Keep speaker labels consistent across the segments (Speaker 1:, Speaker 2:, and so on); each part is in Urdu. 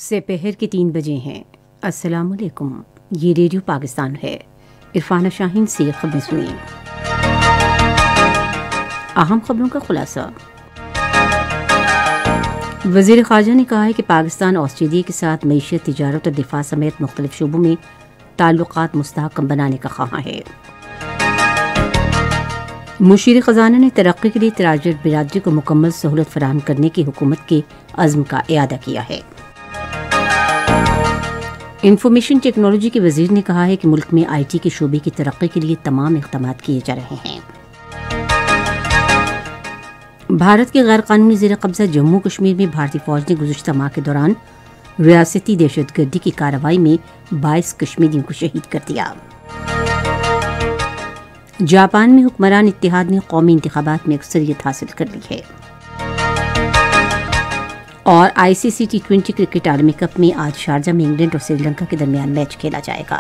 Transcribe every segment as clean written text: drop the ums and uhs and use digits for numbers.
Speaker 1: سے پہر کے 3 بجے ہیں۔ السلام علیکم، یہ ریڈیو پاکستان ہے۔ عرفانہ شاہین سے خبریں سنیں۔ اہم خبروں کا خلاصہ۔ وزیر خارجہ نے کہا ہے کہ پاکستان آسٹریلیا کے ساتھ معیشت، تجارت اور دفاع سمیت مختلف شعبوں میں تعلقات مستحکم بنانے کا خواہاں ہے۔ مشیر خزانہ نے ترقی کے لیے تاجر برادری کو مکمل سہولت فراہم کرنے کی حکومت کے عزم کا اعادہ کیا ہے۔ انفارمیشن ٹیکنالوجی کے وزیر نے کہا ہے کہ ملک میں آئی ٹی کے شعبے کی ترقی کے لیے تمام اقدامات کیے جا رہے ہیں۔ بھارت کے غیر قانونی زیر قبضہ جموں کشمیر میں بھارتی فوج نے گزشتہ ماہ کے دوران ریاستی دہشت گردی کی کارروائی میں 22 کشمیریوں کو شہید کر دیا۔ جاپان میں حکمران اتحاد نے قومی انتخابات میں اکثریت حاصل کر لی ہے۔ اور آئی سی سی T20 کرکٹ عالمی کپ میں آج شارجہ میں انگلینڈ اور سری لنکا کے درمیان میچ کھیلا جائے گا۔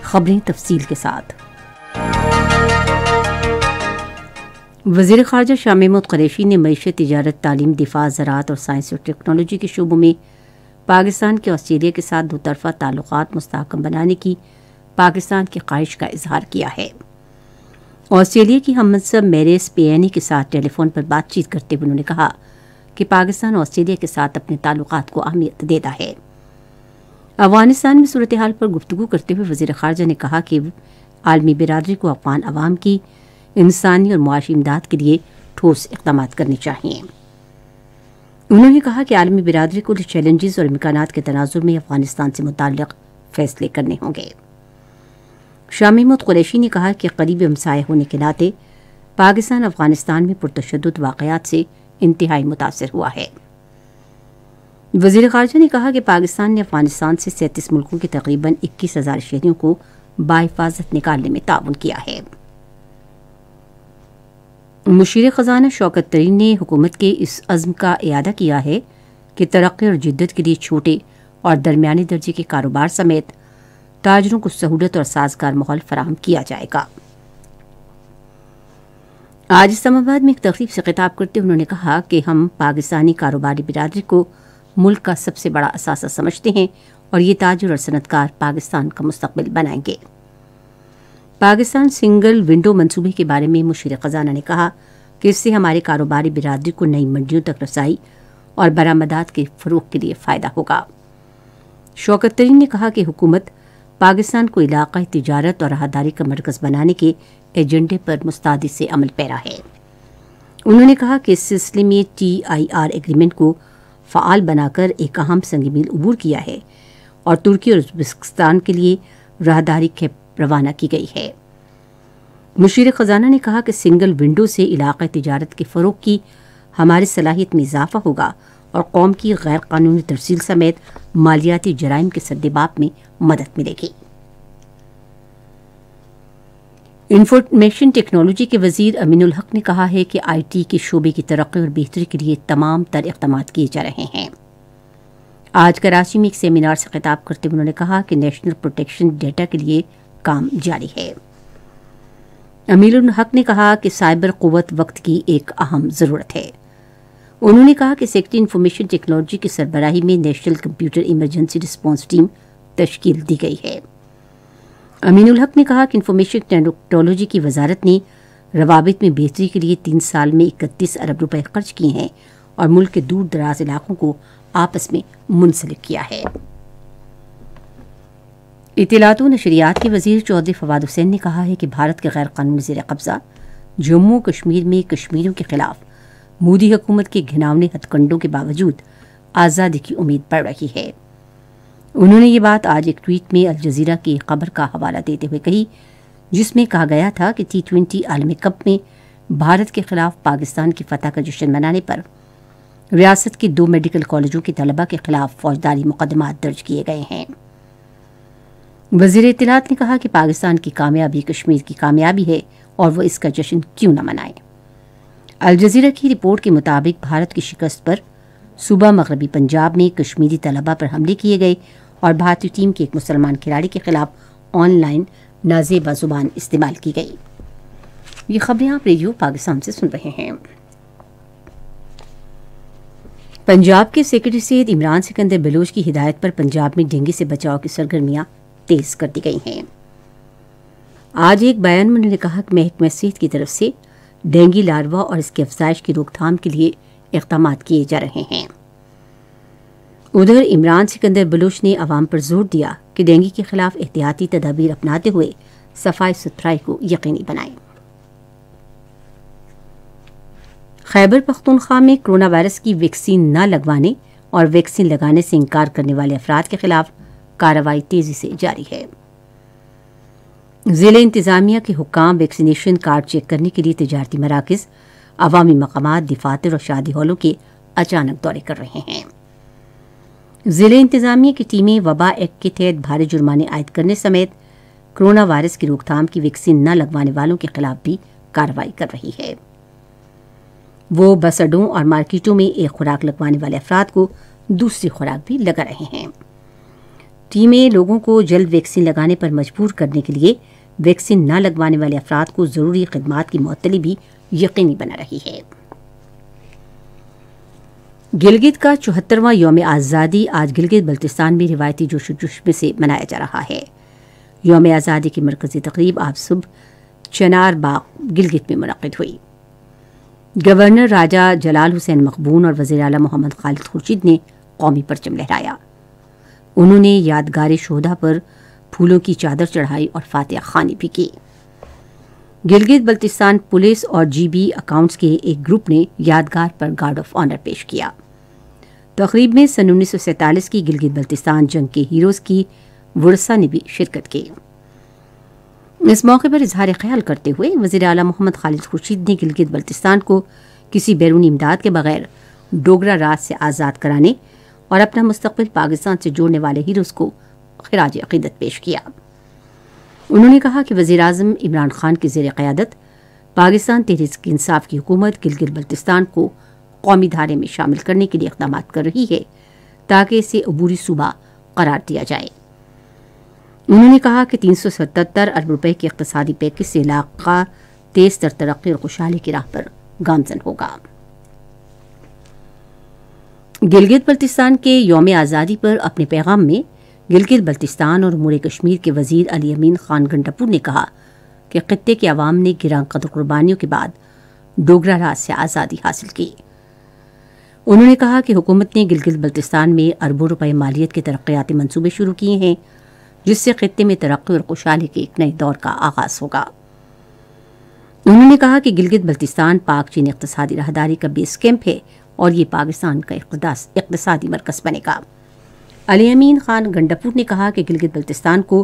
Speaker 1: خبریں تفصیل کے ساتھ۔ وزیر خارجہ شاہ محمود قریشی نے معیشت، تجارت، تعلیم، دفاع، زراعت اور سائنس اور ٹیکنالوجی کے شعبوں میں پاکستان کے آسٹریلیا کے ساتھ دو طرفہ تعلقات مستحکم بنانے کی پاکستان کی خواہش کا اظہار کیا ہے۔ آسٹریلیا کی ہم منصب میریس پیانی کے ساتھ ٹیلی فون پر بات چیت کرتے ہوئے انہوں نے کہا کہ پاکستان آسٹریلیا کے ساتھ اپنے تعلقات کو اہمیت دیتا ہے۔ افغانستان میں صورتحال پر گفتگو کرتے ہوئے وزیر خارجہ نے کہا کہ عالمی برادری کو افغان عوام کی انسانی اور معاشی امداد کے لیے ٹھوس اقدامات کرنے چاہئیں۔ انہوں نے کہا کہ عالمی برادری کو چیلنجز اور امکانات کے تناظر میں افغانستان سے متعلق فیصلے کرنے ہوں گے۔ شاہ محمود قریشی نے کہا کہ قریبی ہمسایہ ہونے کے ناطے پاکستان افغانستان میں پرتشدد واقعات سے انتہائی متاثر ہوا ہے۔ وزیر خارجہ نے کہا کہ پاکستان نے افغانستان سے 37 ملکوں کے تقریباً 21,000 شہریوں کو بحفاظت نکالنے میں تعاون کیا ہے۔ مشیر خزانہ شوکت ترین نے حکومت کے اس عزم کا اعادہ کیا ہے کہ ترقی اور جدت کے لیے چھوٹے اور درمیانے درجے کے کاروبار سمیت تاجروں کو سہولت اور سازگار ماحول فراہم کیا جائے گا۔ آج اسلام آباد میں ایک تقریب سے خطاب کرتے انہوں نے کہا کہ ہم پاکستانی کاروباری برادری کو ملک کا سب سے بڑا اثاثہ سمجھتے ہیں اور یہ تاجر اور صنعت کار پاکستان کا مستقبل بنائیں گے۔ پاکستان سنگل ونڈو منصوبے کے بارے میں مشیر خزانہ نے کہا کہ اس سے ہمارے کاروباری برادری کو نئی منڈیوں تک رسائی اور برآمدات کے فروغ کے لیے فائدہ ہوگا۔ شوکت ترین نے کہا کہ حکومت پاکستان کو علاقائی تجارت اور راہداری کا مرکز بنانے کے ایجنڈے پر مستعدی سے عمل پیرا ہے۔ انہوں نے کہا کہ اس سلسلے میں TIR ایگریمنٹ کو فعال بنا کر ایک اہم سنگ میل عبور کیا ہے اور ترکی اور ازبکستان کے لیے راہداری کیپ روانہ کی گئی ہے۔ مشیر خزانہ نے کہا کہ سنگل ونڈو سے علاقائی تجارت کے فروغ کی ہماری صلاحیت میں اضافہ ہوگا اور قوم کی غیر قانونی ترسیل سمیت مالیاتی جرائم کے سدباب میں مدد ملے گی۔ انفارمیشن ٹیکنالوجی کے وزیر امین الحق نے کہا ہے کہ آئی ٹی کے شعبے کی ترقی اور بہتری کے لیے تمام تر اقدامات کیے جا رہے ہیں۔ آج کراچی میں ایک سیمینار سے خطاب کرتے ہوئے انہوں نے کہا کہ نیشنل پروٹیکشن ڈیٹا کے لیے کام جاری ہے۔ امین الحق نے کہا کہ سائبر قوت وقت کی ایک اہم ضرورت ہے۔ انہوں نے کہا کہ سیکٹری انفارمیشن ٹیکنالوجی کی سربراہی میں national computer emergency response team تشکیل دی گئی ہے۔ امین الحق نے کہا کہ انفارمیشن ٹیکنالوجی کی وزارت نے روابط میں بہتری کے لیے 3 سال میں 31 ارب روپے خرچ کیے ہیں اور ملک کے دور دراز علاقوں کو آپس میں منسلک کیا ہے۔ اطلاعات و نشریات کے وزیر چودھری فواد حسین نے کہا ہے کہ بھارت کے غیر قانونی زیر قبضہ جموں کشمیر میں کشمیریوں کے خلاف مودی حکومت کے گھناونے ہتھ کنڈوں کے باوجود آزادی کی امید بڑھ رہی ہے۔ انہوں نے یہ بات آج ایک ٹویٹ میں الجزیرہ کی ایک خبر کا حوالہ دیتے ہوئے کہی، جس میں کہا گیا تھا کہ T20 عالمی کپ میں بھارت کے خلاف پاکستان کی فتح کا جشن منانے پر ریاست کے 2 میڈیکل کالجوں کے طلباء کے خلاف فوجداری مقدمات درج کیے گئے ہیں۔ وزیر اطلاعات نے کہا کہ پاکستان کی کامیابی کشمیر کی کامیابی ہے اور وہ اس کا جشن کیوں نہ منائے۔ الجزیرہ کی رپورٹ کے مطابق بھارت کی شکست پر صوبہ مغربی پنجاب میں کشمیری طلباء پر حملے کیے گئے اور بھارتی ٹیم کے ایک مسلمان کھلاڑی کے خلاف آن لائن نازیبا زبان استعمال کی گئی۔ یہ خبریں آپ ریڈیو پاکستان سے سن رہے ہیں۔ پنجاب کے سیکرٹری صحت عمران سکندر بلوچ کی ہدایت پر پنجاب میں ڈینگی سے بچاؤ کی سرگرمیاں تیز کر دی گئی ہیں۔ آج ایک بیان میں انہوں نے کہا کہ محکمہ صحت کی طرف سے ڈینگی لاروا اور اس کی افزائش کی روک تھام کے لیے اقدامات کیے جا رہے ہیں۔ ادھر عمران سکندر بلوچ نے عوام پر زور دیا کہ ڈینگی کے خلاف احتیاطی تدابیر اپناتے ہوئے صفائی ستھرائی کو یقینی بنائیں۔ خیبر پختونخوا میں کرونا وائرس کی ویکسین نہ لگوانے اور ویکسین لگانے سے انکار کرنے والے افراد کے خلاف کارروائی تیزی سے جاری ہے۔ ضلع انتظامیہ کے حکام ویکسینیشن کارڈ چیک کرنے کے لیے تجارتی مراکز، عوامی مقامات، دفاتر اور شادی ہالوں کے اچانک دورے کر رہے ہیں۔ ضلع انتظامیہ کی ٹیمیں وبا ایکٹ کے تحت بھاری جرمانے عائد کرنے سمیت کرونا وائرس کی روک تھام کی ویکسین نہ لگوانے والوں کے خلاف بھی کارروائی کر رہی ہے۔ وہ بس اڈوں اور مارکیٹوں میں ایک خوراک لگوانے والے افراد کو دوسری خوراک بھی لگا رہے ہیں۔ ٹیمیں لوگوں کو جلد ویکسین لگانے پر مجبور کرنے کے لیے ویکسین نہ لگوانے والے افراد کو ضروری خدمات کی معطلی بھی یقینی بنا رہی ہے۔ گلگت کا 74واں یوم آزادی آج گلگت بلتستان میں روایتی جوش و جذبے سے منایا جا رہا ہے۔ یوم آزادی کی مرکزی تقریب آج صبح چنار باغ گلگت میں منعقد ہوئی۔ گورنر راجہ جلال حسین مقبون اور وزیر اعلیٰ محمد خالد خورشید نے قومی پرچم لہرایا۔ انہوں نے یادگار شہدا پر پھولوں کی چادر چڑھائی اور فاتحہ خوانی بھی کی۔ گلگت بلتستان پولیس اور جی بی اکاؤنٹس کے ایک گروپ نے یادگار پر گارڈ آف آنر پیش کیا۔ تقریب میں سن 1947 کی گلگت بلتستان جنگ کے ہیروز کی ورثہ نے بھی شرکت کی۔ اس موقع پر اظہار خیال کرتے ہوئے وزیر اعلیٰ محمد خالد خورشید نے گلگت بلتستان کو کسی بیرونی امداد کے بغیر ڈوگرا راج سے آزاد کرانے اور اپنا مستقبل پاکستان سے جوڑنے والے ہیروز کو خراج عقیدت پیش کیا۔ انہوں نے کہا کہ وزیر اعظم عمران خان کی زیر قیادت پاکستان تحریک انصاف کی حکومت گلگت بلتستان کو قومی دھارے میں شامل کرنے کے لیے اقدامات کر رہی ہے تاکہ اسے عبوری صوبہ قرار دیا جائے۔ انہوں نے کہا کہ 377 ارب روپے کے اقتصادی پیکج سے علاقہ تیز تر ترقی اور خوشحالی کی راہ پر گامزن ہوگا۔ گلگت بلتستان کے یوم آزادی پر اپنے پیغام میں گلگت بلتستان اور امور کشمیر کے وزیر علی امین خان گنڈاپور نے کہا کہ خطے کے عوام نے گراں قدر قربانیوں کے بعد ڈوگرا راج سے آزادی حاصل کی۔ انہوں نے کہا کہ حکومت نے گلگت بلتستان میں اربوں روپے مالیت کے ترقیاتی منصوبے شروع کیے ہیں جس سے خطے میں ترقی اور خوشحالی کے ایک نئے دور کا آغاز ہوگا۔ انہوں نے کہا کہ گلگت بلتستان پاک چین اقتصادی راہداری کا بیس کیمپ ہے اور یہ پاکستان کا اقتصادی مرکز بنے گا۔ علی امین خان گنڈاپور نے کہا کہ گلگت بلتستان کو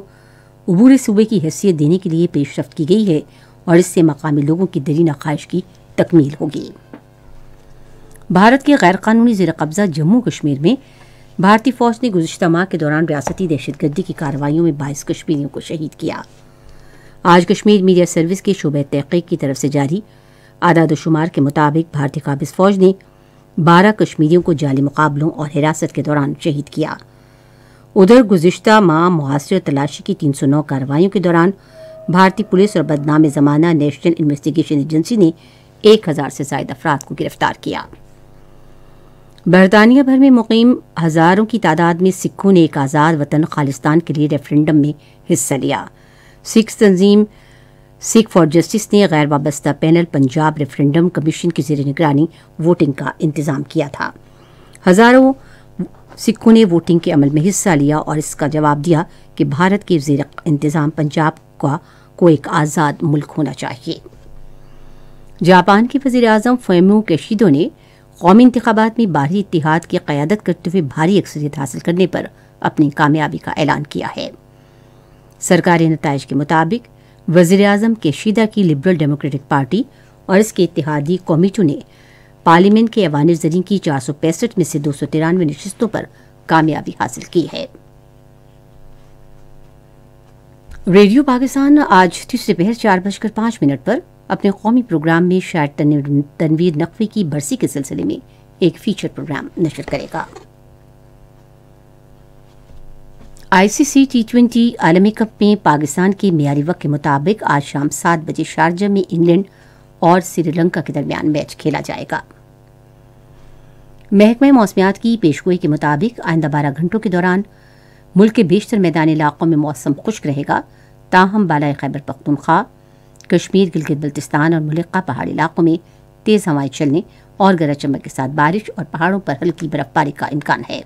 Speaker 1: عبوری صوبے کی حیثیت دینے کے لیے پیش رفت کی گئی ہے اور اس سے مقامی لوگوں کی دلینہ خواہش کی تکمیل ہوگی۔ بھارت کے غیر قانونی زیر قبضہ جموں کشمیر میں بھارتی فوج نے گزشتہ ماہ کے دوران ریاستی دہشت گردی کی کارروائیوں میں 22 کشمیریوں کو شہید کیا۔ آج کشمیر میڈیا سروس کے شعبہ تحقیق کی طرف سے جاری اعداد و شمار کے مطابق بھارتی قابض فوج نے 12 کشمیریوں کو جعلی مقابلوں اور حراست کے دوران شہید کیا۔ ادھر گزشتہ ماہ محاصرے اور تلاشی کی 309 کارروائیوں کے دوران بھارتی پولیس اور بدنام زمانہ نیشنل انویسٹیگیشن ایجنسی نے 1000 سے زائد افراد کو گرفتار کیا۔ برطانیہ بھر میں مقیم ہزاروں کی تعداد میں سکھوں نے ایک آزاد وطن خالصتان کے لیے ریفرنڈم میں حصہ لیا۔ سکھ تنظیم سکھ فار جسٹس نے غیر وابستہ پینل پنجاب ریفرنڈم کمیشن کی زیر نگرانی ووٹنگ کا انتظام کیا تھا۔ ہزاروں سکھوں نے ووٹنگ کے عمل میں حصہ لیا اور اس کا جواب دیا کہ بھارت کے زیر انتظام پنجاب کو ایک آزاد ملک ہونا چاہیے۔ جاپان کے وزیر اعظم فومیو کیشیدو نے قومی انتخابات میں باہری اتحاد کی قیادت کرتے ہوئے بھاری اکثریت حاصل کرنے پر اپنی کامیابی کا اعلان کیا ہے۔ سرکاری نتائج کے مطابق وزیر اعظم کیشیدا کی لبرل ڈیموکریٹک پارٹی اور اس کے اتحادی کمیٹو نے پارلیمنٹ کے ایوان زرین کی 465 میں سے 293 نشستوں پر کامیابی حاصل کی ہے۔ ریڈیو پاکستان آج تیسرے پہر 4:05 پر اپنے قومی پروگرام میں شاعر تنویر نقوی کی برسی کے سلسلے میں ایک فیچر پروگرام نشر کرے گا۔ آئی سی سی T20 عالمی کپ میں پاکستان کے معیاری وقت کے مطابق آج شام 7 بجے شارجہ میں انگلینڈ اور سری لنکا کے درمیان میچ کھیلا جائے گا۔ محکمہ موسمیات کی پیشگوئی کے مطابق آئندہ 12 گھنٹوں کے دوران ملک کے بیشتر میدانی علاقوں میں موسم خشک رہے گا، تاہم بالائے خیبر پختونخوا، کشمیر، گلگت بلتستان اور ملکہ پہاڑی علاقوں میں تیز ہوائیں چلنے اور گرج چمک کے ساتھ بارش اور پہاڑوں پر ہلکی برف باری کا امکان ہے۔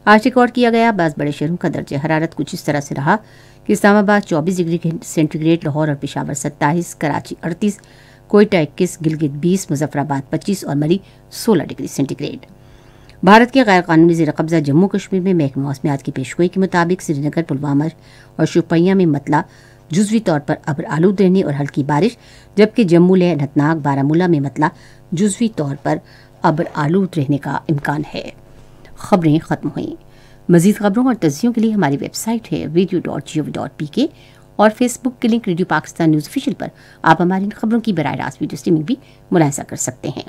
Speaker 1: آج ریکارڈ کیا گیا بعض بڑے شہروں کا درجہ حرارت کچھ اس طرح سے رہا کہ اسلام آباد 24 ڈگری سینٹی گریڈ، لاہور اور پشاور 27، کراچی 38، کوئٹہ 21، گلگت 20، مظفر آباد 25 اور مری 16 ڈگری سینٹی گریڈ۔ بھارت کے غیر قانونی زیر قبضہ جموں کشمیر میں محکمہ موسمیات کی پیشگوئی کے مطابق سری نگر، پلوامہ اور شوپیاں میں مطلع جزوی طور پر ابر آلود رہنے اور ہلکی بارش، جبکہ جموں، لیہ، اننت ناگ، بارہمولہ میں مطلع جزوی طور پر ابر آلود رہنے کا امکان ہے۔ خبریں ختم ہوئیں۔ مزید خبروں اور تجزیوں کے لیے ہماری ویب سائٹ ہے radio.gov.pk اور فیس بک کے link Radio Pakistan News Official پر آپ ہماری ان خبروں کی براہ راست ویڈیو اسٹریمنگ بھی ملاحظہ کر سکتے ہیں۔